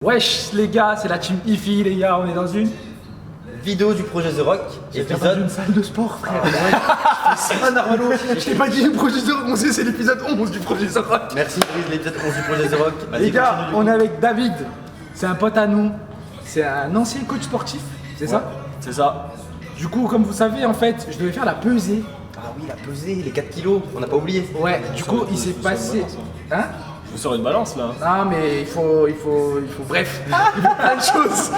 Wesh les gars, c'est la team IFI les gars, on est dans une vidéo du projet The Rock, épisode dans une salle de sport frère. Ah Narvalo, Je t'ai pas dit le projet The Rock, on sait c'est l'épisode 11 du projet The Rock. merci Brice, l'épisode 11 du projet The Rock. Les gars, on est avec David, c'est un pote à nous, c'est un ancien coach sportif, c'est ça? C'est ça. Du coup comme vous savez en fait, je devais faire la pesée. Ah oui, la pesée, les 4 kilos, on n'a pas oublié. Ouais, du coup il s'est passé... Hein? Je vous sors une balance là. Non mais il faut bref, il faut plein de choses.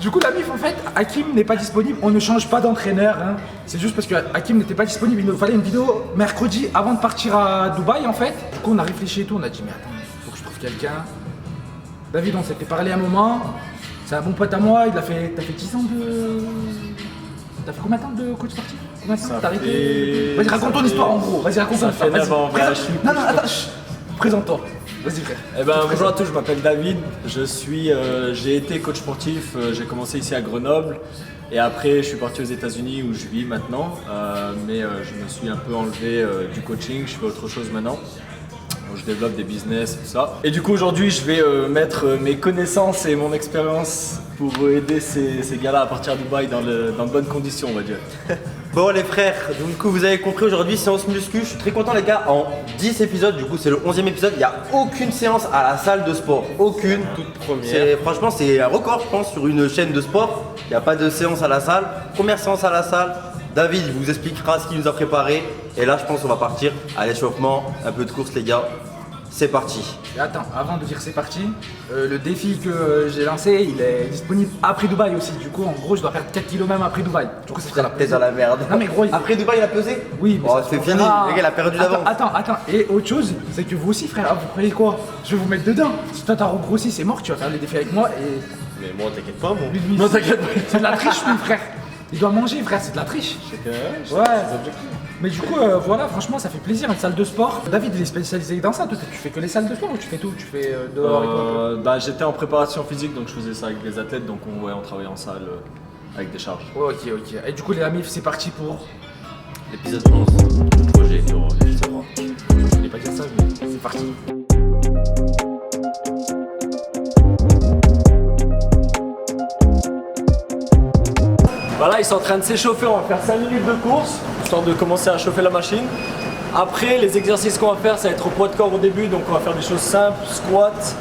Du coup la MIF en fait, Hakim n'est pas disponible, on ne change pas d'entraîneur, hein. C'est juste parce que Hakim n'était pas disponible, il nous fallait une vidéo mercredi avant de partir à Dubaï en fait. Du coup on a réfléchi et tout, on a dit mais attends, il faut que je trouve quelqu'un. David on s'était parlé un moment, c'est un bon pote à moi, t'as fait 10 ans de... T'as fait combien de temps de coach sportif? Combien de temps t'as arrêté? Vas-y raconte ton histoire en gros, vas-y raconte ton histoire. fait 9 ans, Vas-y. voilà, je suis- Non présente-toi. Vas-y frère. Eh ben bonjour à tous, je m'appelle David. J'ai été coach sportif. J'ai commencé ici à Grenoble et après je suis parti aux États-Unis où je vis maintenant. Mais je me suis un peu enlevé du coaching. Je fais autre chose maintenant. Donc, je développe des business tout ça. Et du coup aujourd'hui je vais mettre mes connaissances et mon expérience pour aider ces gars-là à partir à Dubaï dans de bonnes conditions, on va dire. Bon les frères, donc, du coup vous avez compris aujourd'hui, séance muscu, je suis très content les gars, en 10 épisodes, du coup c'est le 11e épisode, il n'y a aucune séance à la salle de sport, aucune. Toute première. Franchement c'est un record je pense sur une chaîne de sport, il n'y a pas de séance à la salle. Première séance à la salle, David il vous expliquera ce qu'il nous a préparé, et là je pense qu'on va partir à l'échauffement, un peu de course les gars, c'est parti. Et attends, avant de dire c'est parti, le défi que j'ai lancé, il est disponible après Dubaï aussi. Du coup, en gros, je dois faire 4 kilos même après Dubaï. Du coup, ça C'est la tête dans la merde. Non mais gros, Après Dubaï il a pesé? oui, mais Oh, ça se c'est fini, fera. les gars il a perdu d'avance. Attends. Et autre chose, c'est que vous aussi, frère, vous croyez quoi? Je vais vous mettre dedans. Si toi t'as regrossi, c'est mort, tu vas faire les défis avec moi et. Mais moi t'inquiète pas, moi. Lui, Non t'inquiète pas. c'est de la triche, lui, frère. Il doit manger, frère, c'est de la triche. Ouais. Mais du coup, voilà, franchement, ça fait plaisir, une salle de sport. David, il est spécialisé dans ça. Toi, tu fais que les salles de sport ou tu fais tout? Tu fais dehors et tout? Bah, j'étais en préparation physique donc je faisais ça avec des athlètes donc on travaillait en salle avec des charges. Ouais, ok. Et du coup, les amis, c'est parti pour. L'épisode 11 du projet The Rock. Je voulais pas dire ça, mais c'est parti. Voilà, ils sont en train de s'échauffer, on va faire 5 minutes de course histoire de commencer à chauffer la machine. Après, les exercices qu'on va faire, ça va être au poids de corps au début, donc on va faire des choses simples, squat,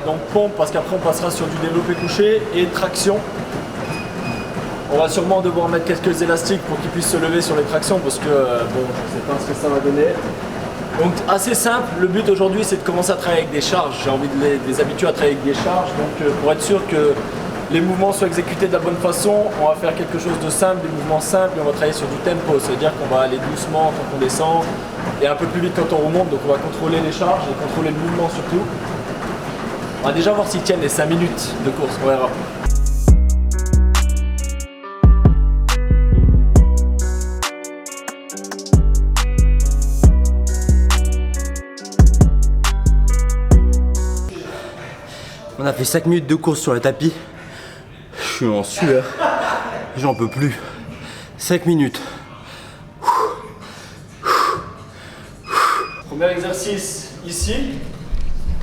donc pompe, parce qu'après on passera sur du développé couché et traction. On va sûrement devoir mettre quelques élastiques pour qu'ils puissent se lever sur les tractions, parce que bon, je sais pas ce que ça va donner. Donc assez simple, le but aujourd'hui c'est de commencer à travailler avec des charges, j'ai envie de les habituer à travailler avec des charges, donc pour être sûr que les mouvements soient exécutés de la bonne façon, on va faire quelque chose de simple, des mouvements simples et on va travailler sur du tempo, c'est-à-dire qu'on va aller doucement quand on descend et un peu plus vite quand on remonte, donc on va contrôler les charges et contrôler le mouvement surtout. On va déjà voir s'ils tiennent les 5 minutes de course, on verra. On a fait 5 minutes de course sur le tapis. Je suis en sueur. J'en peux plus. 5 minutes. Premier exercice ici.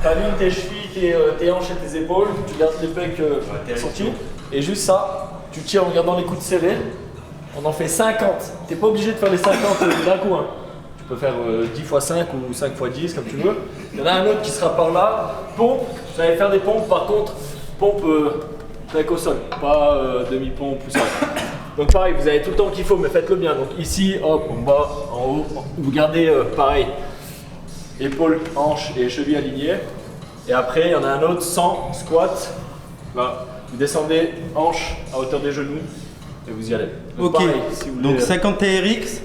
Tu alignes tes chevilles, tes hanches et tes épaules. Tu gardes les pecs sortis. Et juste ça, tu tires en gardant les coudes serrés. On en fait 50. Tu n'es pas obligé de faire les 50 d'un coup. Hein. Tu peux faire 10 x 5 ou 5 x 10 comme tu veux. Il y en a un autre qui sera par là. Pompe. Vous allez faire des pompes. Par contre, pompe avec au sol. Pas demi-pompe ou ça. Donc pareil, vous avez tout le temps qu'il faut, mais faites-le bien. Donc ici, hop, en bas, en haut. Vous gardez pareil. Épaules, hanches et chevilles alignées. Et après, il y en a un autre sans squat. Là, vous descendez hanches à hauteur des genoux et vous y allez. Donc, Ok, pareil, si vous donc voulez, 50 TRX,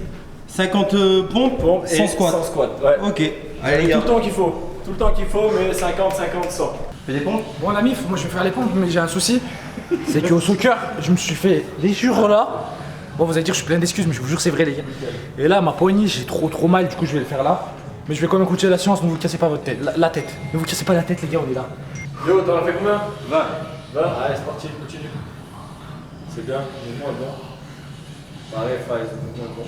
50 pompes, pompe et sans squat. Sans squat, ouais. Ok, Vous allez avez les tout gars, le temps qu'il faut. Tout le temps qu'il faut, mais 50, 50, 100. fais des pompes. Bon, la MIF, moi je vais faire les pompes, mais j'ai un souci. C'est qu'au soccer, je me suis fait les jures là. Bon, vous allez dire, je suis plein d'excuses, mais je vous jure, c'est vrai, les gars. Et là, ma poignée, j'ai trop mal, du coup, je vais le faire là. Mais je vais quand même continuer la séance, ne vous cassez pas votre tête. La tête. Ne vous cassez pas la tête, les gars, on est là. Yo, t'en as fait combien 20. 20. Allez, c'est parti, continue. C'est bien, le mouvement est bon. Pareil, Faïs, le mouvement est bon.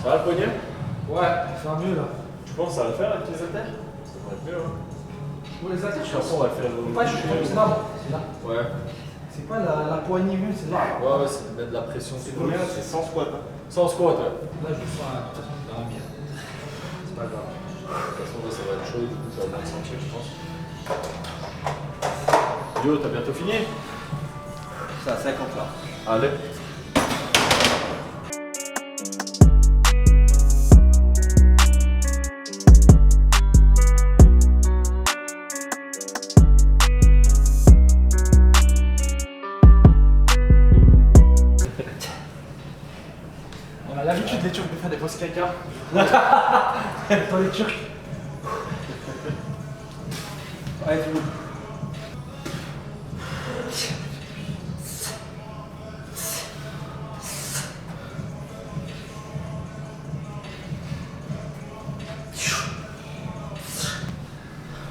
Ça va le poignet? Ouais, c'est un mieux là. Tu Tu penses que ça va le faire avec les haltères? Ça devrait être mieux, hein. Pour les haltères, De toute façon, on va le faire. Pas, je trouve que c'est là, bon, c'est là. Ouais. C'est pas la poignée même, c'est là. Ouais, c'est de mettre de la pression. C'est combien? C'est 100 squats. Hein. Sans squat, ouais. Là, je sens de toute façon vraiment bien. C'est pas grave. De toute façon, là, ça va être chaud, du coup, ça va bien sentir, je pense. Yo, t'as bientôt fini? C'est à 50 là. Allez. On a l'habitude les Turcs de faire des fausses caca. Dans les Turcs. Ouais, c'est bon.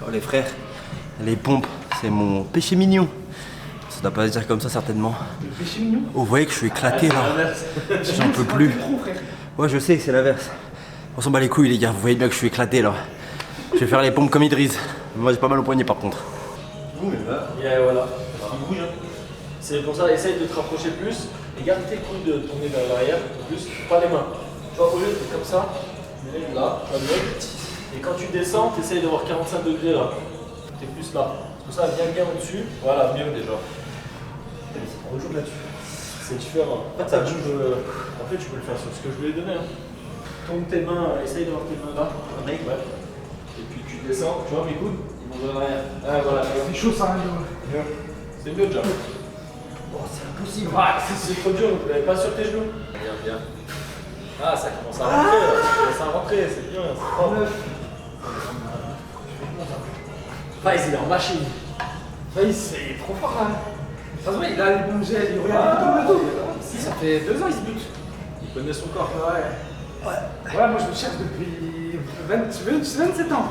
Oh les frères, les pompes, c'est mon péché mignon. Ça doit pas se dire comme ça certainement. Le péché mignon. Oh, vous voyez que je suis éclaté là. J'en peux plus. Trop, frère. Ouais, je sais, c'est l'inverse. On s'en bat les couilles les gars, vous voyez bien que je suis éclaté là. Je vais faire les pompes comme Idriss. Moi j'ai pas mal au poignet par contre. Et voilà. C'est pour ça, essaye de te rapprocher plus et garde tes coudes de tourner vers l'arrière, plus, pas les mains. Tu vois, au lieu d'être comme ça, là, tu vas bien. Et quand tu descends, tu essayes d'avoir 45 degrés là. Tu es plus là. Pour ça, viens bien au-dessus. Voilà, mieux déjà. On rejoue là-dessus. C'est différent. En fait, ça bouge. En fait, tu peux le faire sur ce que je lui ai donné. Hein. Tourne tes mains, essaye d'avoir tes mains là. Ouais. Et puis tu descends, tu vois mes coudes, ils vont vers l'arrière. Ah voilà. C'est chaud ça, hein, Mieux. C'est mieux déjà. Oh, c'est impossible. Ah, c'est trop dur, vous l'avez pas sur tes genoux. Bien, bien. Ah, ça commence à rentrer, là. Ça commence à rentrer, c'est bien, c'est fort. Faiz, il est en machine. Faiz, c'est trop fort là. Ça se voit, il a les bons gels, il regarde tout. Ça fait 2 ans, il se bute. Il connaît son corps. Ouais, moi je le cherche depuis 27 ans.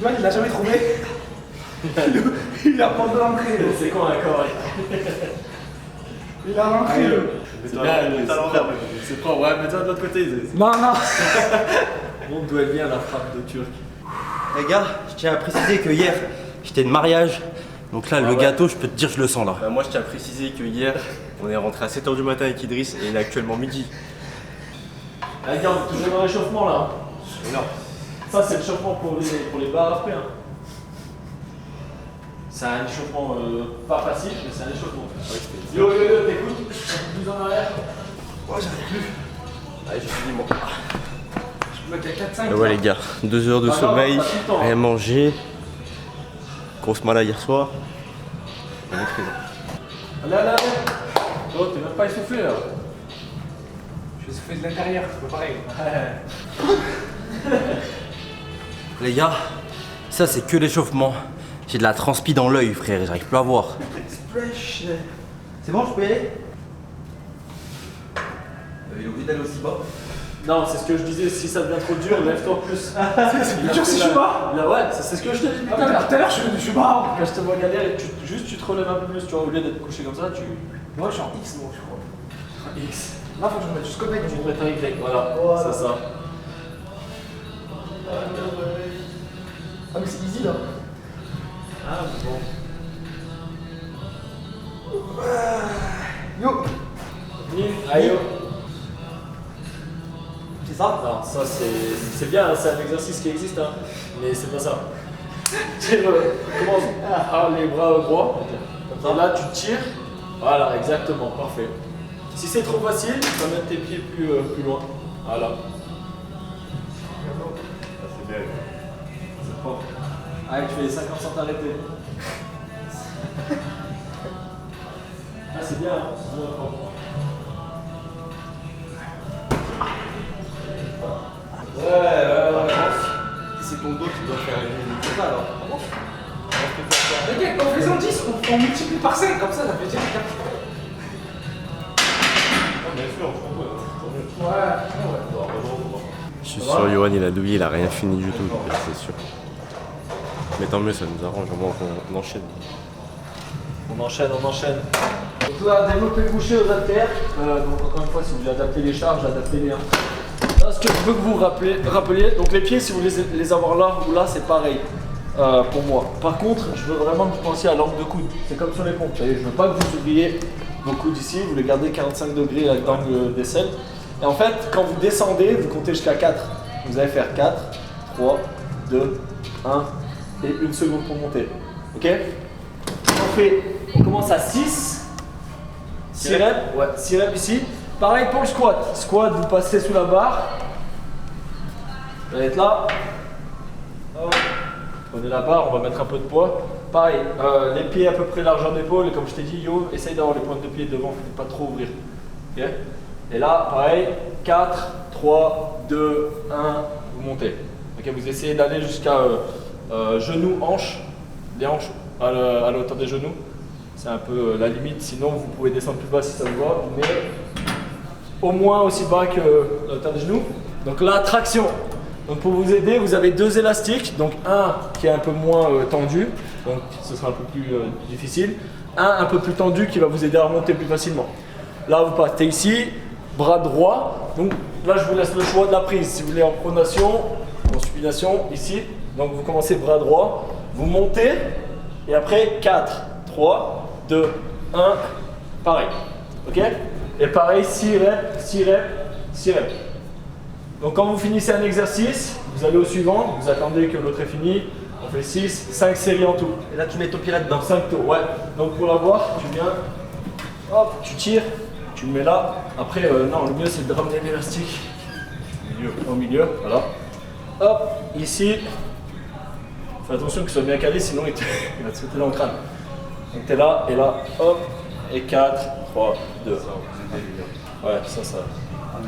Moi, il l'a jamais trouvé. Il a pas de l'entrée. C'est quoi un corps? Il a l'entrée. C'est bien, c'est pas, ouais, mais toi de l'autre côté. Non, non. Montre d'où elle vient la frappe de Turc. Les gars, je tiens à préciser que hier j'étais de mariage. Donc là, le gâteau, je peux te dire, je le sens là. Moi je tiens à préciser que hier, on est rentré à 7h du matin avec Idriss et il est actuellement midi. Ah, regarde, on est toujours dans l'échauffement là. Non. Ça, c'est l'échauffement pour les barres après. Hein. C'est un échauffement pas facile, mais c'est un échauffement. Yo, t'écoutes? Plus en arrière. Ouais, j'arrive plus. Allez, je finis moi. Je me mets à 4-5. Ouais les gars, 2 heures de Pas grave, sommeil, pas tout le temps, hein. rien mangé. Grosse malade hier soir. On est présent. Allez. Oh, t'es même pas essoufflé là. Je suis fait de l'intérieur, c'est pas pareil. Les gars, ça c'est que l'échauffement. J'ai de la transpi dans l'œil, frère, j'arrive plus à voir. C'est bon, je peux y aller? Il a oublié d'aller aussi bas. Non, c'est ce que je disais, si ça devient trop dur, lève-toi plus. C'est plus dur si je suis bas. Ouais, c'est ce que je te dis. Tout à l'heure, je suis bas. Quand je te vois galérer, tu te relèves un peu plus, tu vois, au lieu d'être couché comme ça, tu. Moi, je suis en X, moi, je crois. X. Là, faut que je me mette jusqu'au bec. Tu te mets un Y, voilà, c'est ça. Ah, mais c'est easy là. Ah, bon. Yo. Aïe, C'est ça? non, ça c'est bien, c'est un exercice qui existe, hein, mais c'est pas ça. Commence les bras droits, comme ça, là tu tires, voilà, exactement, parfait. Si c'est trop facile, tu vas mettre tes pieds plus loin, voilà. C'est bien, c'est propre. Allez, tu fais les 50 sans t'arrêter. Ah, c'est bien, hein, c'est bien propre. Ouais. C'est ton dos qui doit faire les ça alors. Regarde, en faisant 10, on multiplie par 5, comme ça fait dire 4. Bien sûr, je comprends. Ouais. Je suis sûr, Johan il a douillé, il a rien fini du tout, c'est sûr. Mais tant mieux, ça nous arrange, au moins qu'on enchaîne. On enchaîne. Donc là, développer le coucher aux haltères. Donc encore une fois, si vous voulez adapter les charges, adaptez-les. Hein. Là, ce que je veux que vous rappeliez, donc les pieds, si vous voulez les avoir là ou là, c'est pareil pour moi. Par contre, je veux vraiment que vous pensiez à l'angle de coude. C'est comme sur les pompes. Vous voyez, je veux pas que vous oubliez vos coudes ici. Vous les gardez 45 degrés avec l'angle d'aisselle. Et en fait, quand vous descendez, vous comptez jusqu'à 4. Vous allez faire 4, 3, 2, 1 et 1 seconde pour monter. Ok? On commence à 6. 6 reps. Ouais, 6 reps ici. Pareil pour le squat. Squat, vous passez sous la barre. Vous allez être là. Hop. Prenez la barre, on va mettre un peu de poids. Pareil, les pieds à peu près largeur d'épaule. Et comme je t'ai dit, yo, essaye d'avoir les pointes de pied devant, faut pas trop ouvrir. Ok? Et là, pareil, 4, 3, 2, 1, vous montez. Ok, vous essayez d'aller jusqu'à genoux, hanches, les hanches à la hauteur des genoux. C'est un peu la limite, sinon vous pouvez descendre plus bas si ça vous va, mais au moins aussi bas que la hauteur des genoux. Donc là, traction. Donc pour vous aider, vous avez 2 élastiques, donc un qui est un peu moins tendu, donc ce sera un peu plus difficile. Un peu plus tendu qui va vous aider à remonter plus facilement. Là, vous partez ici, bras droit. Donc là, je vous laisse le choix de la prise. Si vous voulez en pronation, en supination, ici. Donc vous commencez bras droit, vous montez, et après 4, 3, 2, 1, pareil. Ok? Et pareil, 6 reps, 6 reps, 6 reps. Donc quand vous finissez un exercice, vous allez au suivant, vous attendez que l'autre est fini. On fait 6, 5 séries en tout. Et là, tu mets ton pied là-dedans. 5 tours, ouais. Donc pour l'avoir, tu viens, hop, tu tires, tu le mets là. Après, non, le mieux c'est de ramener l'élastique au milieu, voilà. Hop, ici. Fais attention qu'il soit bien calé, sinon il va te sauter dans le crâne. Donc t'es là, et là, hop, et 4, 3, 2. Ouais, ça.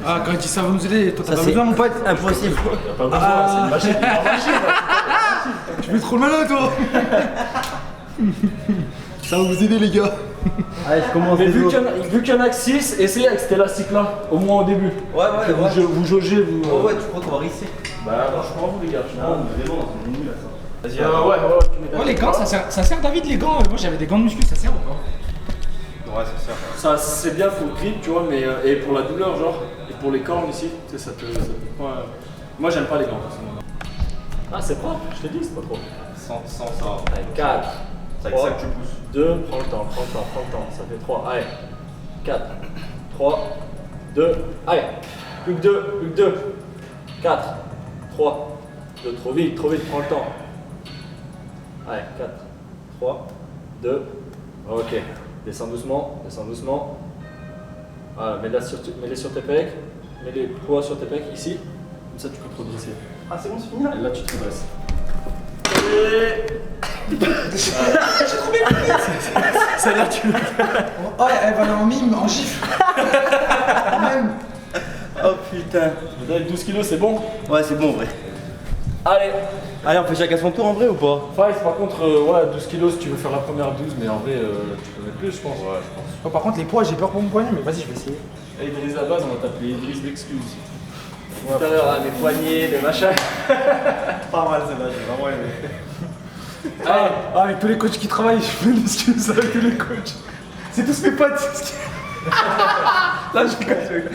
Ah, quand il dit ça va nous aider, toi t'as Ça, pas c'est besoin, mon pote. impossible. T'as pas besoin, c'est une machine. Tu fais trop le malin, toi. Ça va vous aider, les gars. Allez, je commence. Mais les vu autres. qu'il y en a que 6, essayez avec cet élastique-là, au moins au début. Ouais. Vous jaugez, vous. Oh ouais, tu crois qu'on va risser? Bah, non, je prends vous, les gars. Non, vraiment, c'est nul là ça. Vas-y, Ouais, attends. tu mets ta Oh, les tête gants, là. ça sert, David, les gants. Moi j'avais des gants de muscu, ça sert ou pas? Ouais, ça sert. Ça, c'est bien pour le grip, tu vois, mais et pour la douleur, genre, et pour les cornes ici, tu sais, ça te prend. Moi, j'aime pas les gants, personnellement. Ah, c'est propre, je t'ai dit, c'est pas propre. Sans ça. Allez, 4, C'est avec ça que tu pousses. 2, prends le temps, ça fait 3, allez, 4, 3, 2, allez, plus que 2, 4, 3, 2, trop vite, prends le temps. Allez, 4, 3, 2, ok, descends doucement. Voilà, mets-les sur tes pecs, mets les poids sur tes pecs, ici, comme ça tu peux progresser. Ah, c'est bon, c'est fini là? Et là tu te redresses. Celle-là tu Oh, elle va aller en mime, en gif. Même. Oh putain. avec 12 kilos, c'est bon. Ouais, c'est bon, en vrai. Allez, On fait chacun son tour en vrai ou pas? Five, par contre, ouais, 12 kilos si tu veux faire la première 12, mais en vrai, tu peux mettre plus, je pense. Ouais, je pense. Oh, par contre, les poids, j'ai peur pour mon poignet, mais vas-y, je vais essayer. Et Idriss à la base, on va t'appeler Idriss l'excuse. Tout à l'heure, les poignets, les machins. Pas mal celle-là, j'ai vraiment aimé. Ah, avec tous les coachs qui travaillent, je fais l'excuse avec tous les coachs. C'est tous mes potes. Là, je rigole.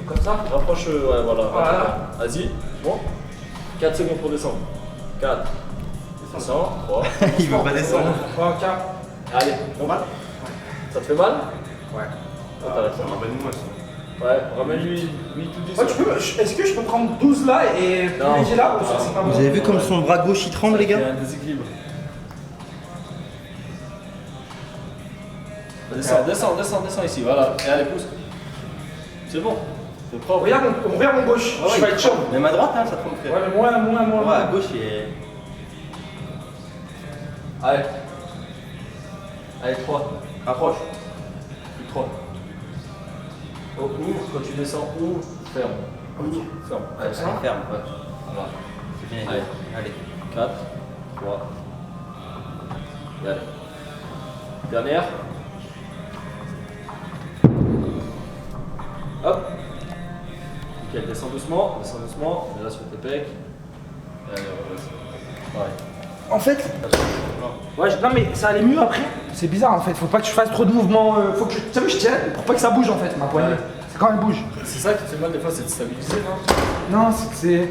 Comme ça, rapproche, ouais, voilà. Voilà. Vas-y, bon. 4 secondes pour descendre. 4. Descends, 3. Il veut pas descendre. 3, 4. Allez, Normal? ça te fait mal? Ouais. Ramène-moi ça. Ouais, ramène-lui 8 ou 10. Oh, est-ce que je peux prendre 12 là et plus Non. léger là ou ça, c'est pas Vous bon? avez vu comme son bras gauche il tremble, les Il y a gars? un déséquilibre. Descends ici, voilà. Et allez, pousse. C'est bon. C'est propre. Regarde mon gauche. Ah ouais, Je vais être chaud. Même à droite, hein, ça tremble, frère. Ouais, mais moins. Ouais, à gauche, il est. Allez. Allez, 3. Rapproche. Plus 3. Oh, ouvre, quand tu descends, ouvre, ferme. Ouvre, ferme. Allez, Allez, ferme. Ouais. Voilà. C'est bien. Allez. Allez. 4, 3. Et allez. Dernière. Hop. Nickel, descends doucement. Mets là sur tes pecs. Et allez, on redresse. Pareil. En fait, ouais, non mais ça allait mieux après. C'est bizarre en fait, faut pas que je fasse trop de mouvements. Faut que tu sais, je tiens pour pas que ça bouge en fait, ma poignée. Ouais. C'est quand elle bouge. C'est ça qui te fait mal des fois, c'est de stabiliser, non? Non, c'est.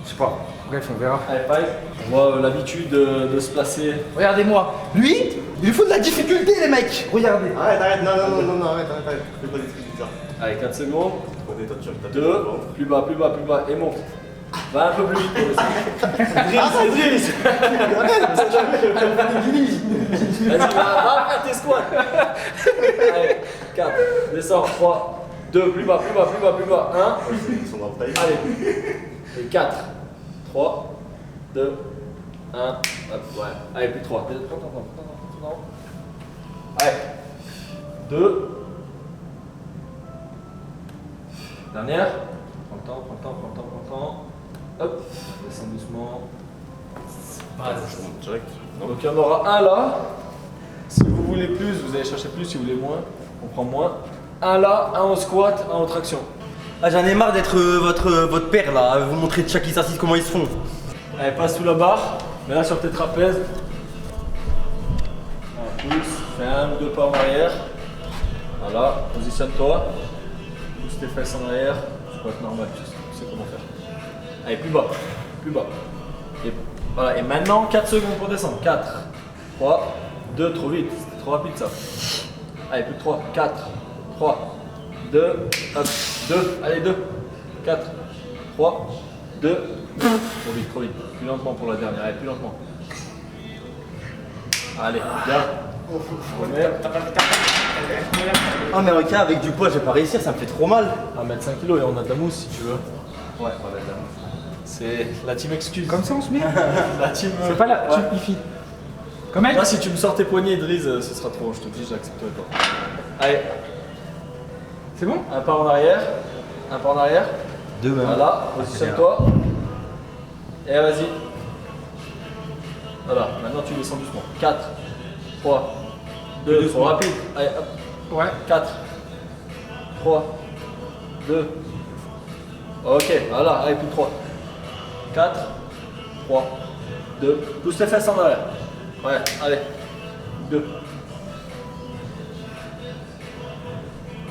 Je sais pas. Bref, on verra. Allez, pareil. On voit l'habitude de se placer. Regardez-moi. Lui, il faut de la difficulté, les mecs. Regardez. Arrête, non, arrête. Fais pas des trucs bizarres. Allez, 4 secondes. Prenez toi, tu vas 2, plus bas, et monte. Va un peu plus vite pour le Driss. Vas-y, va faire tes squats. Allez, 4, descends, 3, 2, plus bas, 1. Ils sont dans le taille. Allez, et 4, 3, 2, 1. Hop, ouais. Allez, plus 3. Allez, 2. Dernière. Prends le temps. Hop, descends doucement. Je monte direct. Donc il y en aura un là. Si vous voulez plus, vous allez chercher plus. Si vous voulez moins, on prend moins. Un là, un au squat, un en traction. Ah, j'en ai marre d'être votre père là, à vous montrer de chaque exercice comment ils se font. Allez, passe sous la barre. Mets là sur tes trapèzes. Pousse, fais 1 ou 2 pas en arrière. Voilà, positionne-toi. Pousse tes fesses en arrière. Squat normal, tu sais comment faire. Allez, plus bas. Et, voilà, et maintenant 4 secondes pour descendre. 4, 3, 2, trop vite, c'était trop rapide ça. Allez, plus de 3, 4, 3, 2, hop, 2, allez 2, 4, 3, 2, trop vite, plus lentement pour la dernière, allez, plus lentement. Allez, bien. Ah, mais ok, avec du poids, je vais pas réussir, ça me fait trop mal. On va mettre 5 kilos et on a de la mousse si tu veux. Ouais, on va mettre de la mousse. C'est la team excuse. Comme ça, on se met. La team. C'est pas la. Ouais. Il fit. Comme elle. Moi, si tu me sors tes poignets, Driz, ce sera trop. Je te dis, j'accepterai pas. Allez, C'est bon? un pas en arrière. Deux même. Voilà, positionne-toi. Et vas-y. Voilà, maintenant tu descends doucement. 4, 3, 2, trop rapide. Allez, hop. Ouais. 4, 3, 2. Ok, voilà, allez, plus 3. 4, 3, 2. Pousse les fesses en arrière. Ouais, allez. 2.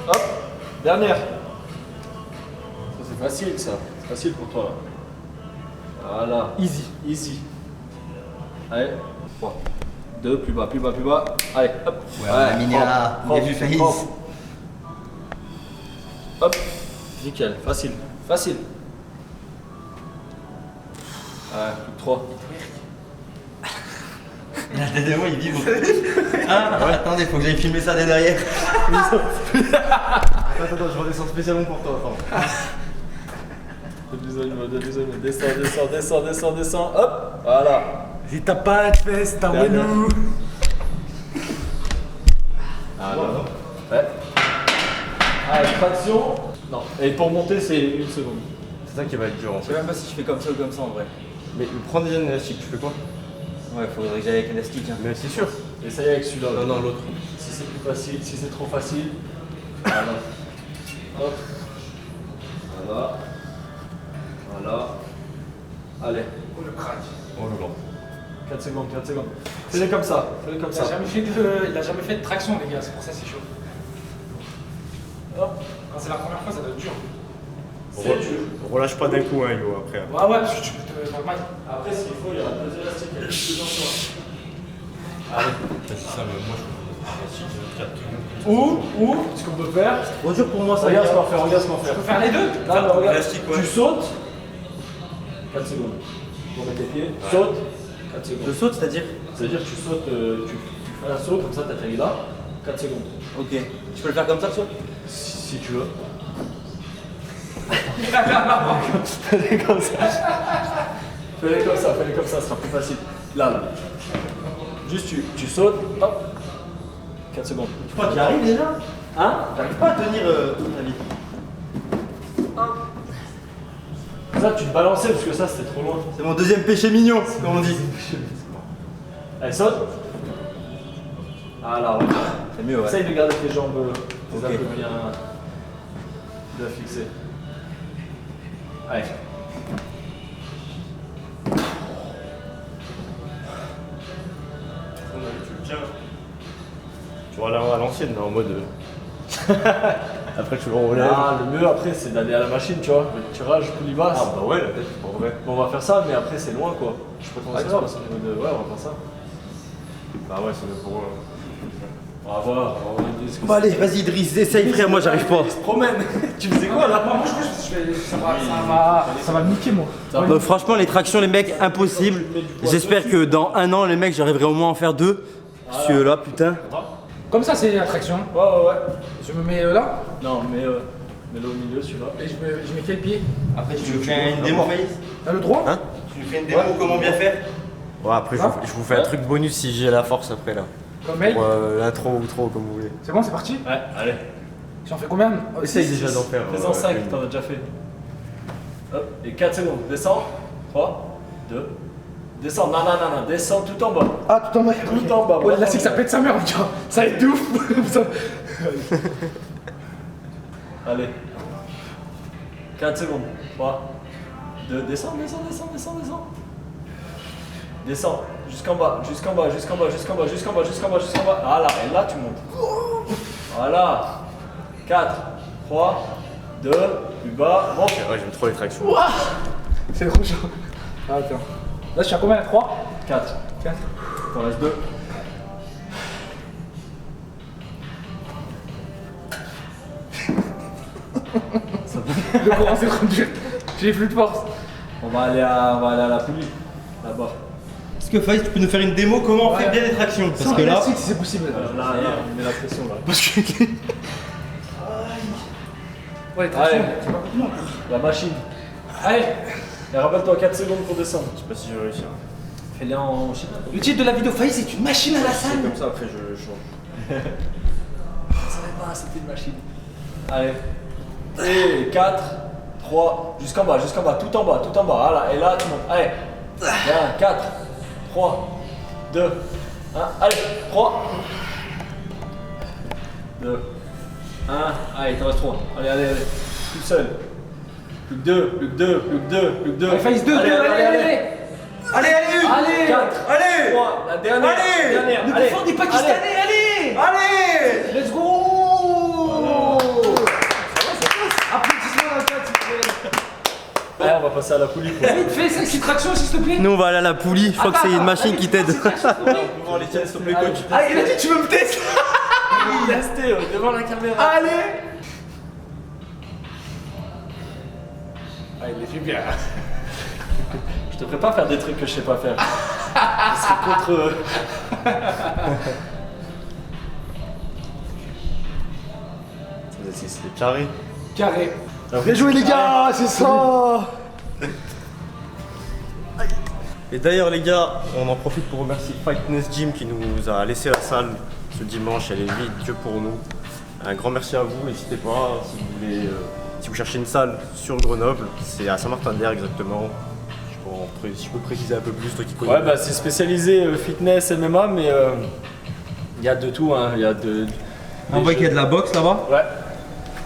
Hop, dernière. Ça c'est facile ça. C'est facile pour toi là. Voilà. Easy. Allez. 3, 2, plus bas. Allez, hop. Ouais, on a mis là. Il a vu propre. Faïs. Hop, nickel, facile. Ouais, plus de 3. La tête de moi, il vibre. Ah, ouais. Attendez, faut que j'aille filmer ça dès derrière. Attends, je redescends spécialement pour toi. Attends. Descends. Hop, voilà. Si t'as pas de fesses, t'as Dernière. nous. Ouais. Allez, traction. Non. Et pour monter, c'est 1 seconde. C'est ça qui va être dur en Je fait. sais même pas si je fais comme ça ou comme ça en vrai. Mais prends déjà une élastique, tu fais quoi? Ouais, faudrait que j'aille avec l'élastique. Hein. Mais c'est sûr. Essaye avec celui-là. Non, l'autre. Si c'est plus facile, si c'est trop facile. Voilà. Hop. Voilà. Allez. Oh le crack. Oh le blanc. 4 secondes. Fais-les comme ça. Il a jamais fait de traction, les gars, c'est pour ça que c'est chaud. Hop. Quand c'est la première fois, ça doit être dur. C'est dur. Relâche pas d'un coup, hein, Yo, après. Ouais, parce que tu peux te dans le mic. Après, s'il faut, il y aura 2 élastiques. Il y a plus de tension. Allez. C'est ça, mais moi je fais Ou, ce qu'on peut faire. Trop dur pour moi ça. Regarde ce qu'on va faire. Tu peux faire les deux. Non, mais regarde. Élastique, ouais. Tu sautes. 4 secondes. Pour mettre tes pieds. Saute. 4 secondes. Je saute, c'est-à-dire? C'est-à-dire que tu sautes, tu fais un saut, comme ça, t'atterris là. 4 secondes. Ok. Tu peux le faire comme ça, le saut? Si tu veux. Fais-les comme ça. Fais-les comme ça, ce sera plus facile. Là. Juste tu sautes, hop. 4 secondes. Tu crois que j'y arrive déjà? Hein? J'arrive pas à tenir toute la vie. Ça, tu te balançais parce que ça, c'était trop loin. C'est mon deuxième péché mignon, comme on dit. Allez, saute. Alors, ouais. C'est mieux, ouais. Essaye de garder tes jambes Ok. un peu bien fixées. Allez. Tu le tiens. Tu vas aller à l'ancienne, là, en mode. Après, tu le relèves. Ah, le mieux après c'est d'aller à la machine, tu vois. Le tirage, poulie basse. Ah, bah ouais, la tête, c'est pas vrai. Bon, on va faire ça, mais après c'est loin quoi. Je peux commencer grave. ça. Ouais, on va faire ça. Bah ouais, c'est mieux pour eux. On va voir. Bon, allez, vas-y, Idriss, essaye, frère, moi j'arrive pas. Il se promène. Tu faisais quoi là? Moi, je pense que ça va me niquer, moi. Donc, franchement, les tractions, les mecs, impossible. J'espère que dans un an, les mecs, j'arriverai au moins à en faire 2. Parce que là, putain. Comme ça, c'est l'attraction. Ouais. Je me mets là Non, mets-le au milieu celui-là. et je mets quel pied? Après, tu nous fais une démo, Faïs? Là, le droit? Hein? Tu nous fais une démo, comment bien faire? Ouais, après, je vous fais un truc bonus si j'ai la force après là. Comme mec. Pour l'intro ou trop, comme vous voulez. C'est bon, c'est parti? Ouais, allez. J'en fais combien? Essaye déjà d'en faire. Fais-en 5, t'en as déjà fait. Hop, et 4 secondes. Descends. 3, 2. Descends, non, descends tout en bas. Ah, tout en bas. Tout en bas. Ouais, là, c'est que ça pète sa mère, tu vois. Ça va être de ouf. Ça- Allez. 4 secondes. 3, 2, descends. Descends. Jusqu'en bas. Voilà, et là tu montes. Voilà. 4, 3, 2, plus bas. Bon. Ouais, j'aime trop les tractions. C'est trop chaud. Ah, attends. Là, je suis à combien? 3? 4. 4. T'en restes 2. Le courant s'est rendu. J'ai plus de force. On va aller à la poulie. Là-bas. Est-ce que Faïs, tu peux nous faire une démo comment on fait bien les tractions? Parce Sans que là. élastique, si c'est possible. Là, on met la pression là. Parce que. Ouais, les tractions, Allez. c'est pas beaucoup. La machine. Allez. Et rappelle-toi 4 secondes pour descendre. Je sais pas si je vais réussir. Fais-les en Chine. Le titre de la vidéo Faïs, c'est une machine à la salle. Comme ça, après, je change. Je savais pas, c'était une machine. Allez. Et 4, 3, jusqu'en bas, tout en bas. Voilà, et là tu montes. Allez. Bien, 4, 3, 2, 1. Allez, 3, 2, 1. Allez, il t'en reste 3. Allez. Tout seul. Plus que 2. Allez, Faïs 2, Allez. Allez, Allez. 4, Allez 3, la dernière. Allez. Dernière. Le Allez. plus fort des Pakistanais, allez. Allez Let's go. Applaudissements à la tête, s'il te plaît. Allez, on va passer à la poulie. Vite, fais 5-6 tractions, s'il te plaît. Nous, on va aller à la poulie. Je crois que c'est une machine qui t'aide. Comment les tiennes, s'il te plaît, coach? Allez, il a dit tu veux me tester. Restez devant la caméra. Allez. Ah, il est fait bien. Je devrais pas faire des trucs que je sais pas faire. C'est contre eux. C'est carré. Carré. Bien joué, les gars, c'est ça. Et d'ailleurs les gars, on en profite pour remercier Fitness Gym qui nous a laissé la salle ce dimanche, elle est vide que pour nous. Un grand merci à vous, n'hésitez pas si vous voulez, si vous cherchez une salle sur Grenoble, c'est à Saint-Martin-de-l'Air exactement. Si je peux préciser un peu plus, toi qui connais. Ouais, bah c'est spécialisé fitness, MMA, mais il y a de tout. Hein. Il y a de. On voit qu'il y a de la boxe là-bas. Ouais.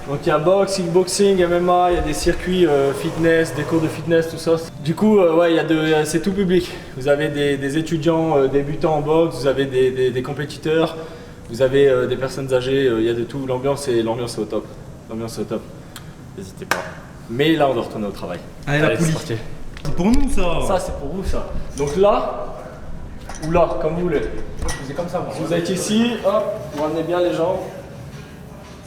Donc il y a box, kickboxing, MMA, il y a des circuits fitness, des cours de fitness, tout ça. Du coup, ouais, c'est tout public. Vous avez des étudiants débutants en boxe, vous avez des compétiteurs, vous avez des personnes âgées, il y a de tout. L'ambiance est au top. L'ambiance est au top. N'hésitez pas. Mais là, on doit retourner au travail. Allez, la c'est poulie. parti. C'est pour nous ça. Ça, c'est pour vous, ça. Donc là, ou là, comme vous voulez. Je faisais comme ça, moi. Vous êtes ici, hop, vous ramenez bien les jambes.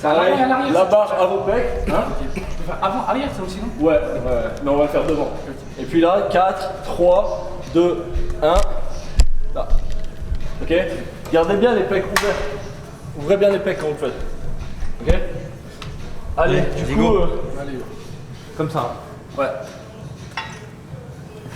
à l'arrière, à l'arrière, La ça. barre à vos pecs. Hein? Je peux faire avant, arrière, ça aussi, non? Ouais, mais on va le faire devant. Et puis là, 4, 3, 2, 1. Là. Ok? Gardez bien les pecs ouverts. Ouvrez bien les pecs quand vous le faites. Ok? Allez, du coup. Allez. Comme ça. Ouais.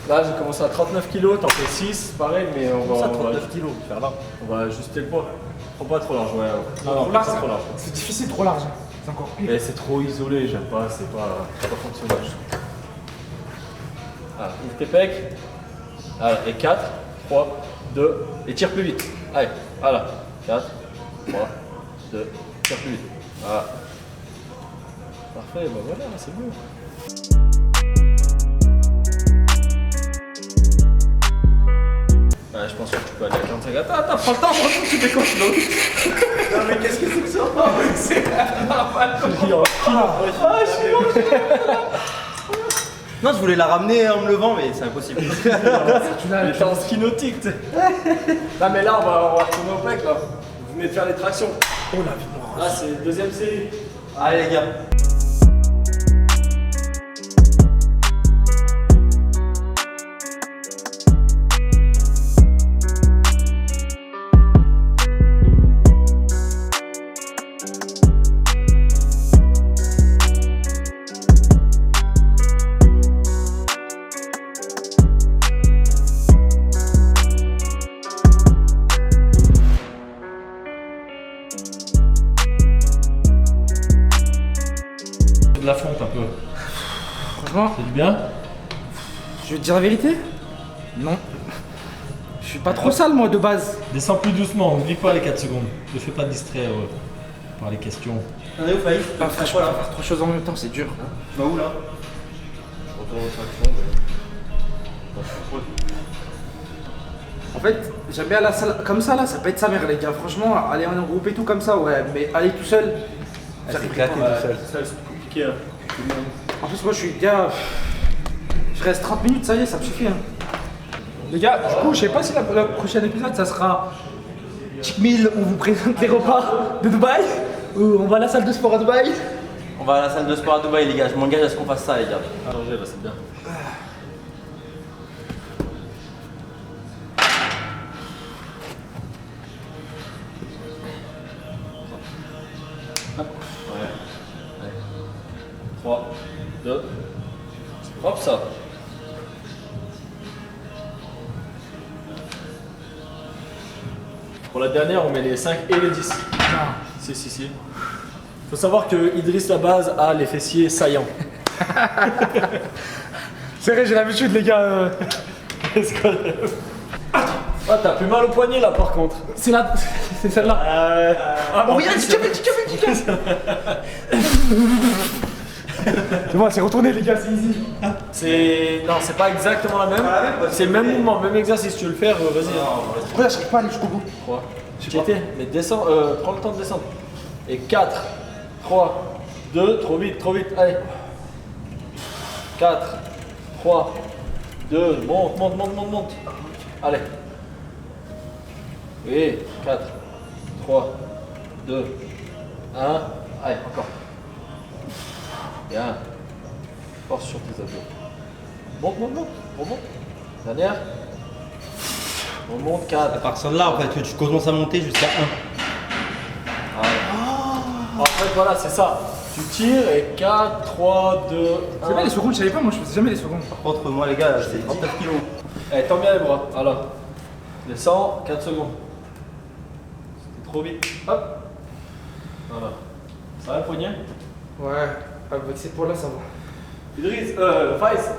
Là, j'ai commencé à 39 kg, t'en fais 6, pareil, mais on va. 39 kilos, faire là. On va ajuster le poids. Trop pas trop large, ouais. Non, Trop large, pas trop large. c'est difficile, trop large. C'est encore pire. Et c'est trop isolé, j'aime pas, c'est pas fonctionnel. Voilà, ouvre tes pecs. Voilà, et 4, 3, 2, et tire plus vite. Allez, voilà. 4, 3, 2, tire plus vite. Voilà. Parfait, bah voilà, c'est bon. Ouais, je pense que tu peux aller à 45. Attends, prends le temps, tu décomptes l'autre. Non, mais qu'est-ce que c'est que ça? C'est normal. Non, je voulais la ramener en me levant, mais c'est impossible. Tu l'as. T'es en ski nautique, tu sais. Non, mais là, on va retourner au pec, là. Vous venez de faire les tractions. Oh la vie. Là, c'est deuxième série. Allez les gars. De la fonte un peu. Franchement, C'est du bien? je vais te dire la vérité. Non. Je suis pas trop sale moi de base. Descends plus doucement, oublie pas les 4 secondes. Ne fais pas distraire par les questions. On est où Faïs? Franchement, faire trois choses en même temps, c'est dur. Tu vas où là? Je retourne aux tractions. En fait, j'aime bien la salle comme ça là, ça peut être sa mère les gars. Franchement, aller en groupe et tout comme ça, ouais. Mais aller tout seul, C'est j'arrive éclaté pas. tout seul. Ça, c'est compliqué. Hein. En plus, moi je suis gars. Je reste 30 minutes, ça y est, ça me suffit. Hein. Les gars, du coup, je sais pas si le prochain épisode ça sera Chick Meal où vous présente les repas de Dubaï ou on va à la salle de sport à Dubaï. On va à la salle de sport à Dubaï les gars, je m'engage à ce qu'on fasse ça les gars. Changer là, c'est bien. Hop. Ouais. 3, 2. C'est propre ça. Pour la dernière, on met les 5 et les 10. Si. Faut savoir que Idriss la base a les fessiers saillants. C'est vrai, j'ai l'habitude, les gars. Ah, t'as plus mal au poignet là par contre. C'est là, c'est celle-là. Ah, Oh, regarde, tu C'est bon, c'est retourné, les gars, c'est easy. C'est. Non, c'est pas exactement la même. C'est le même mouvement, même exercice. Tu veux le faire, vas-y. Pourquoi là, je n'arrive pas à aller jusqu'au bout? 3. Tu étais, mais descends, prends le temps de descendre. Et 4, 3, 2, trop vite, allez. 4, 3, 2, monte. Allez. Oui, 4, 3, 2, 1, allez, encore. Bien. Force sur tes abdos. Monte. Dernière. On monte 4. À partir de là en fait que tu commences à monter jusqu'à 1. En fait, voilà, c'est ça. Tu tires et 4, 3, 2, 1. C'est bien les secondes, je savais pas, moi je faisais jamais les secondes. Par contre moi les gars c'est 19 kilos. Allez, tends bien les bras. Alors, descends, 4 secondes. C'était trop vite. Hop. Voilà. Ça va le poignet? Ouais, avec ces poids là, ça va. Idriss, Faïs.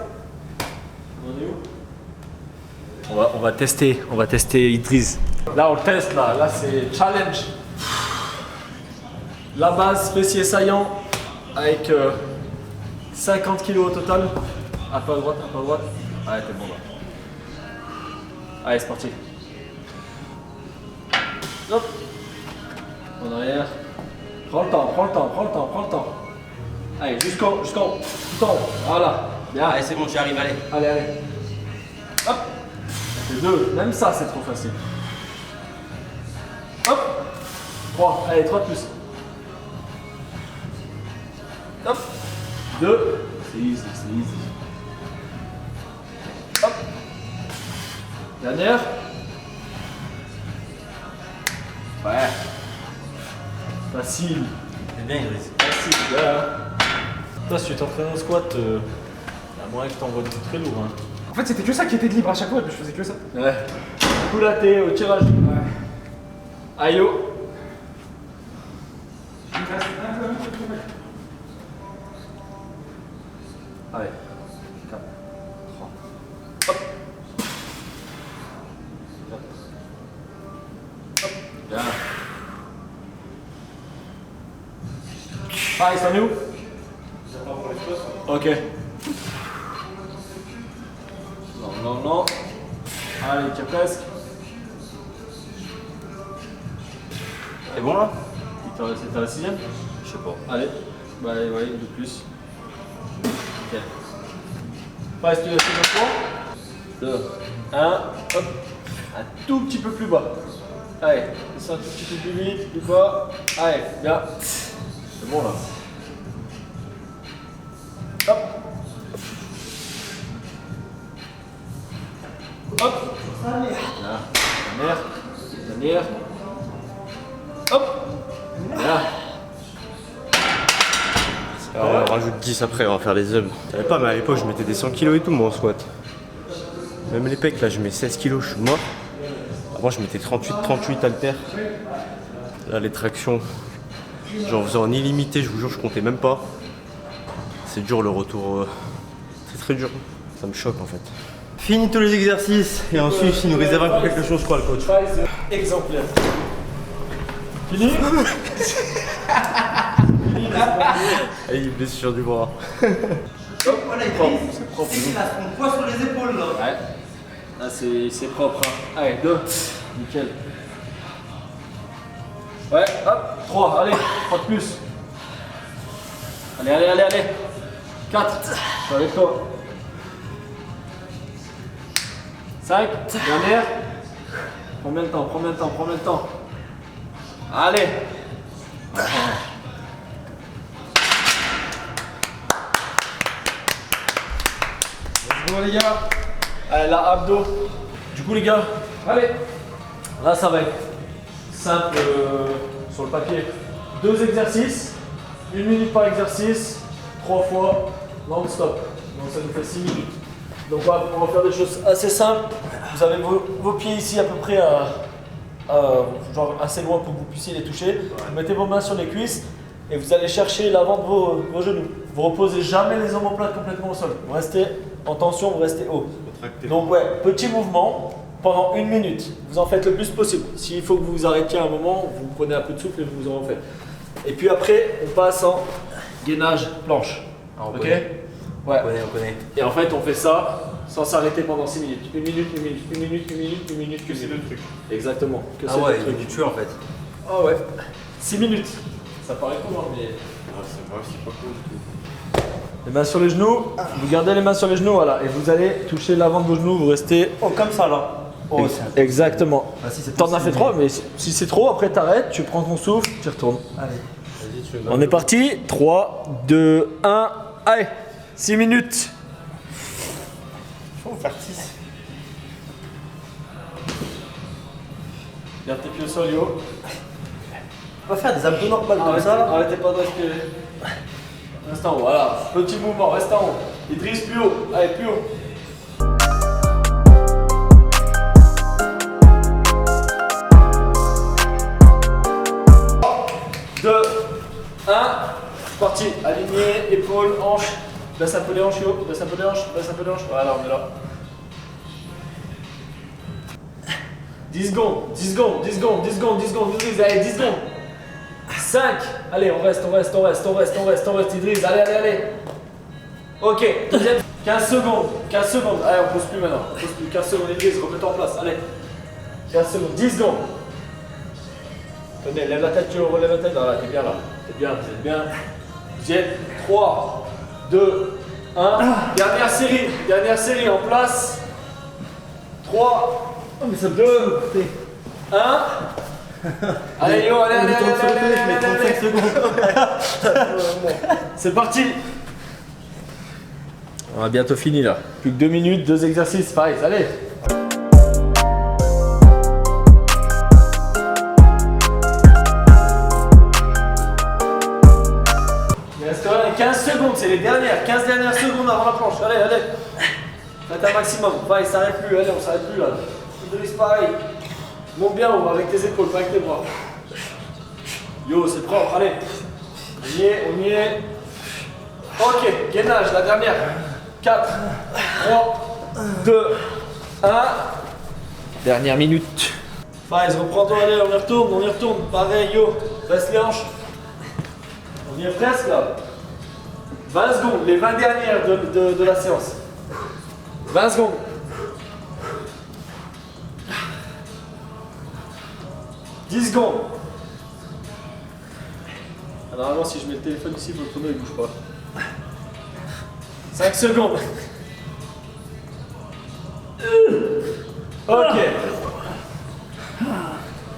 On est où? On va tester Idriss. Là, on le teste, là c'est challenge. La base, fessier saillant, avec 50 kg au total. Un peu à droite. Allez, t'es bon là. Allez, c'est parti. Hop. En arrière. Prends le temps. Allez, jusqu'en tout en haut. Voilà. Bien. Allez c'est bon tu arrives, allez. Allez. Hop. C'est 2. Même ça, c'est trop facile. Hop. 3. Allez, 3 de plus. Hop. 2. C'est easy. Hop. Dernière. Ouais. Facile. C'est bien Idriss. Facile. Là. Toi, si tu t'entraînes au squat, il y a moyen que t'envoies des trucs très lourds. Hein. En fait, c'était que ça qui était de libre à chaque fois, et puis je faisais que ça. Ouais. Du coup, là, t'es au tirage. Ouais. Aïe. Allez. 4, 3. Hop. 4. Hop. Bien. Ah, il s'en est où? Ok. Non. Allez, tu es presque. C'est bon là? C'était la 6ème? Je sais pas. Allez, bah ouais, de plus. Ok. Faïs, tu laisses le 2, 1, hop. Un tout petit peu plus bas. Allez, descends un tout petit peu plus vite, plus bas. Allez, bien. C'est bon là. Hop. Hop. Là. Dernière. Hop. Là. Alors, on rajoute 10 après, on va faire les hommes. Je savais pas, mais à l'époque, je mettais des 100 kg et tout, moi, en squat. Même les pecs, là, je mets 16 kg, je suis mort. Avant, je mettais 38 haltères. Là, les tractions, j'en faisais en illimité, je vous jure, je comptais même pas. C'est dur le retour, très dur. Ça me choque en fait. Fini tous les exercices et ensuite il nous réserve encore quelque chose, je crois, le coach. Faïs exemplaire. Fini. Et il blessure du bras. Voilà, il Propre, c'est propre. il a son poids sur les épaules là. Ouais. Là c'est propre. Hein. Allez, 2. Nickel. Ouais, hop. 3. Allez, 3 de plus. Allez. 4. Je suis avec toi. 5. Dernière. Combien de temps? Allez. Bon les gars, Allez, là, abdos. Du coup, les gars, allez. Là, ça va être simple sur le papier. 2 exercices, 1 minute par exercice, 3 fois non-stop. Donc, ça nous fait 6 minutes. Donc, on va faire des choses assez simples. Vous avez vos pieds ici à peu près genre assez loin pour que vous puissiez les toucher. Vous mettez vos mains sur les cuisses et vous allez chercher l'avant de vos genoux. Vous reposez jamais les omoplates complètement au sol. Vous restez en tension, vous restez haut. Donc ouais, petit mouvement pendant 1 minute. Vous en faites le plus possible. S'il faut que vous vous arrêtiez à un moment, vous prenez un peu de souffle et vous en faites. Et puis après, on passe en gainage planche. On Ok? connaît. Ouais. On connaît. Et en fait, on fait ça sans s'arrêter pendant 6 minutes. 1 minute, que c'est le truc. Exactement. Que Ah c'est ouais, le il truc. veut du tuer en fait. Ah ouais. 6 minutes. Ça paraît cool, hein, mais. C'est vrai, c'est pas cool du tout. Les mains sur les genoux. Vous gardez les mains sur les genoux, voilà. Et vous allez toucher l'avant de vos genoux, vous restez. Oh, comme ça là. Oh, c'est Exactement. Ah, si, c'est T'en as fait possible. 3, mais si c'est trop, après t'arrêtes, tu prends ton souffle, tu retournes. Allez. Vas-y, tu fais On est parti. 3, 2, 1. Allez. 6 minutes. Faut faire 6. Garde tes pieds au sol, yo. On va faire des abdos normales comme Arrêtez, ça là. arrêtez pas de respirer. Reste en haut, voilà. Petit mouvement, reste en haut. Idriss, plus haut. Allez, plus haut. Deux, 1, parti. Aligné, épaules, hanches. Baisse un peu les hanches, yo. Baisse un peu les hanches, baisse un peu les hanches. Voilà, on est là. 10 secondes, 10 secondes, 10 secondes, 10 secondes, 10 secondes, 10 secondes, allez, 10 secondes. 5, allez, on reste, Idriss, allez. Ok, deuxième, 15 secondes, allez, on pose plus maintenant, on pose plus, 15 secondes, Idriss, remets-toi en place, allez. 15 secondes, 10 secondes. Tenez, lève la tête, tu relèves la tête, voilà, t'es bien là, vous êtes bien. Deuxième, 3, 2, 1, dernière série en place. 3, Oh, mais ça me 2, 1. Allez, yo, allez. Je mets 35 secondes. C'est parti. On a bientôt fini là. Plus que 2 minutes, 2 exercices, pareil, allez. Il reste quand même 15 secondes, c'est les dernières, 15 dernières secondes avant la planche. Allez. Faites un maximum, pareil, ça s'arrête plus, allez, on s'arrête plus là. Idriss, pareil. Monte bien haut avec tes épaules, pas avec tes bras. Yo, c'est propre, allez. On y est. Ok, gainage, la dernière. 4, 3, 2, 1. Dernière minute. Faïs, reprends-toi, allez, on y retourne. Pareil, yo, baisse les hanches. On y est presque là. 20 secondes, les 20 dernières de la séance. 20 secondes. 10 secondes. Normalement, si je mets le téléphone ici, le chrono il bouge pas. 5 secondes. Ok.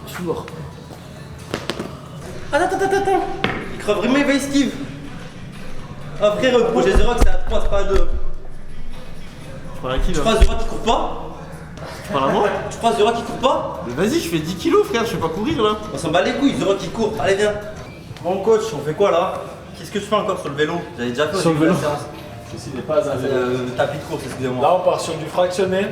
Je suis mort. Attends. Il crève vraiment, il va esquive. Ah frère, le projet The Rock c'est à 3, c'est pas à 2. Tu parles à qui Tu là? crois The Rock qui court pas? Tu parles à moi? Tu crois The Rock qui court pas? Mais vas-y, je fais 10 kilos frère, je vais pas courir là. On s'en bat les couilles, The Rock qui court, allez viens. Bon coach, on fait quoi là? Qu'est-ce que je fais encore sur le vélo? J'avais déjà fait au Sur le début de la vélo. séance. Ceci n'est pas un vélo. Tapis de course, excusez-moi. Là, on part sur du fractionné.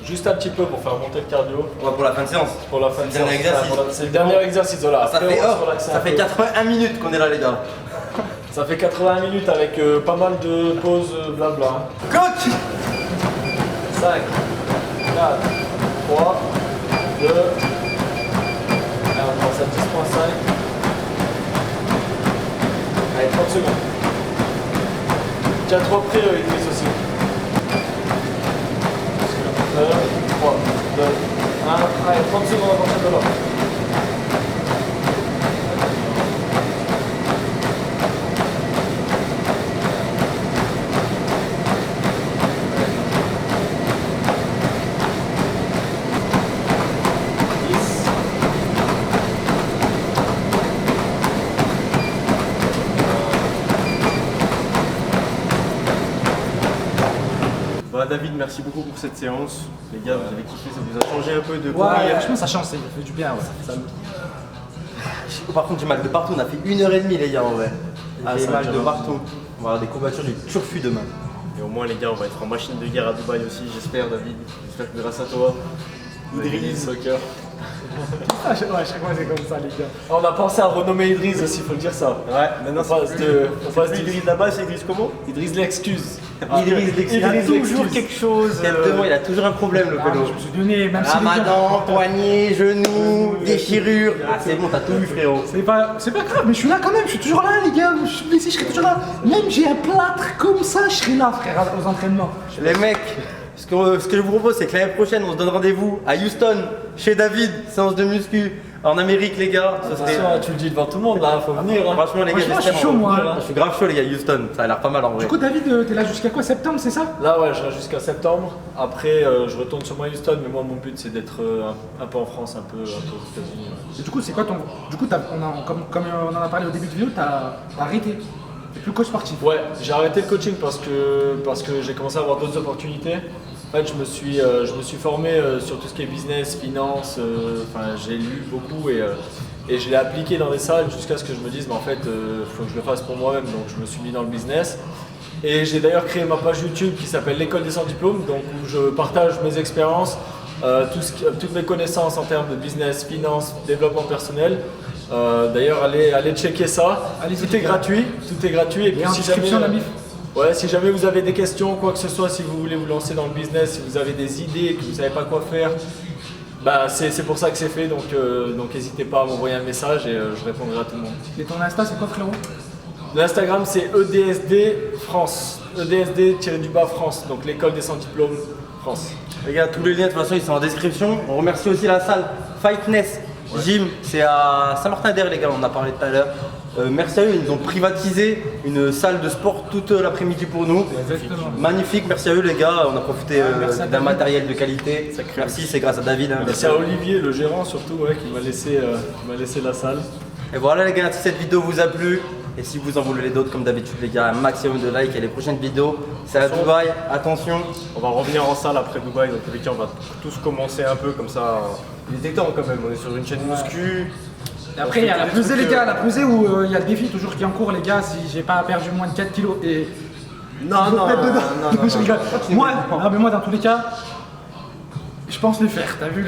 Juste un petit peu pour faire monter le cardio. On va pour la fin de séance. Pour la fin de C'est le dernier séance. exercice. C'est le dernier exercice, voilà. Ça Après, fait, on va se relaxer ça un fait peu. 81 minutes qu'on est là les gars. Ça fait 80 minutes avec pas mal de pauses blabla. Coach! 5, 4, 3, 2. Allez, on passe à 10.5. Allez, 30 secondes. Tiens, 3 près, Idriss aussi. 2, 3, 2, 1. Allez, 30 secondes à partir de là. Bah David, merci beaucoup pour cette séance. Les gars, vous avez kiffé, ça vous a changé un peu de Ouais, courir. franchement, ça change, ça fait du bien. Ouais. Par contre, j'ai mal de partout. On a fait 1h30 les gars en vrai. J'ai ça mal dure de un partout. On va avoir des courbatures du turfu demain. Et au moins les gars, on va être en machine de guerre à Dubaï aussi, j'espère David. J'espère que grâce à toi. Idriss, soccer. Ouais, chaque fois, c'est comme ça, les gars. On a pensé à renommer Idriss aussi, faut le dire ça. Ouais, maintenant On passe de. On passe plus du Idriss là-bas, c'est Idriss comment? Idriss l'excuse. Idriss Il a l'excuse. toujours quelque chose. Exactement, il a toujours un problème le Ah, vélo. je me suis donné, même si les gars. Ramadan, poignet, genou, déchirure. Ah c'est bon, t'as tout vu frérot. C'est pas grave, mais je suis là quand même, je suis toujours là, les gars. Je suis blessé, je serai toujours là. Même j'ai un plâtre comme ça, je serai là, frère, aux entraînements. Les mecs, ce que je vous propose, c'est que l'année prochaine, on se donne rendez-vous à Houston, chez David, séance de muscu, en Amérique, les gars. Ça serait- Attention, tu le dis devant tout le monde là, faut venir. Hein. Franchement, les gars, Franchement, je suis j'espère, chaud, on va moi. venir, hein. Je suis grave chaud, les gars, Houston. Ça a l'air pas mal en vrai. Du coup, David, t'es là jusqu'à quoi? Septembre, c'est ça? Là, ouais, je reste jusqu'à septembre. Après, je retourne sur moi à Houston, mais moi, mon but c'est d'être un peu en France, un peu aux États-Unis. Ouais. Et du coup, c'est quoi ton. Du coup, comme on en a parlé au début de vidéo, t'as arrêté. T'es plus coach sportif. Ouais, j'ai arrêté le coaching parce que j'ai commencé à avoir d'autres opportunités. En fait, je me suis formé sur tout ce qui est business, finance. Enfin, j'ai lu beaucoup et je l'ai appliqué dans des salles jusqu'à ce que je me dise, mais en fait, faut que je le fasse pour moi-même. Donc, je me suis mis dans le business. Et j'ai d'ailleurs créé ma page YouTube qui s'appelle l'École des sans diplômes, donc où je partage mes expériences, toutes mes connaissances en termes de business, finance, développement personnel. D'ailleurs, allez checker ça. Allez-y, Tout est les gars. gratuit, tout est gratuit. Et puis en si description, jamais, la MIF. ouais, si jamais vous avez des questions, quoi que ce soit, si vous voulez vous lancer dans le business, si vous avez des idées, que vous savez pas quoi faire, bah c'est pour ça que c'est fait. Donc n'hésitez pas à m'envoyer un message et je répondrai à tout le monde. Et ton Insta, c'est quoi, frérot? L'Instagram c'est EDSD France, EDSD-du-bas France, donc l'école des sans diplômes France. Les gars, tous les liens de toute façon ils sont en description. On remercie aussi la salle Fightness Gym, c'est à Saint-Martin-d'Air les gars, on en a parlé tout à l'heure. Merci à eux, ils nous ont privatisé une salle de sport toute l'après-midi pour nous. Exactement. Magnifique, merci à eux les gars, on a profité merci à d'un David. matériel de qualité. Merci, c'est grâce à David. hein. Merci à Olivier, le gérant surtout, ouais, qui m'a laissé la salle. Et voilà les gars, si cette vidéo vous a plu, et si vous en voulez d'autres comme d'habitude les gars, un maximum de likes et les prochaines vidéos, c'est à Dubaï, attention. On va revenir en salle après Dubaï, dans tous les cas on va tous commencer un peu comme ça. Il était temps quand même, on est sur une chaîne muscu. Et après, il y a la pesée, les gars, la pesée où il y a le défi toujours qui est en cours, les gars. Si j'ai pas perdu moins de 4 kilos et. Non, Je veux non, mettre dedans. non, Je rigole. Moi, non, mais moi, dans tous les cas, je pense le faire, t'as vu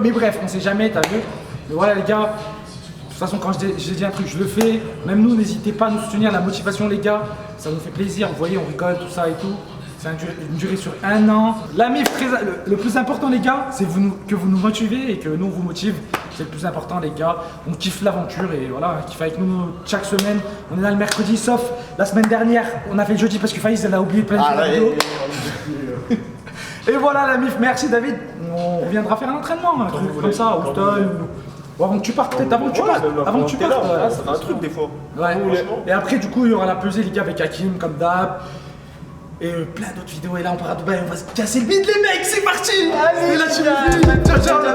mais bref, on sait jamais, t'as vu. Mais voilà, les gars, de toute façon, quand je dis un truc, je le fais. Même nous, n'hésitez pas à nous soutenir. La motivation, les gars, ça nous fait plaisir. Vous voyez, on rigole, tout ça et tout. C'est une durée sur 1 an. La MIF, le plus important, les gars, c'est que vous nous motivez et que nous, on vous motive. C'est le plus important, les gars. On kiffe l'aventure et voilà, on kiffe avec nous chaque semaine. On est là le mercredi, sauf la semaine dernière, on a fait le jeudi parce que Faïs, elle a oublié de planifier la vidéo. Et voilà la MIF, merci David. On viendra faire un entraînement, un truc comme ça, à Houston. Bon, avant que tu partes, peut-être avant que tu partes. Avant que tu partes. Ça fait un truc des fois. Ouais. Et après, du coup, il y aura la pesée, les gars, avec Hakim, comme d'hab. Et plein d'autres vidéos. Et là, on part à Dubaï, on va se casser le bide, les mecs, c'est parti! Allez, là, tu me dis. Ciao, ciao,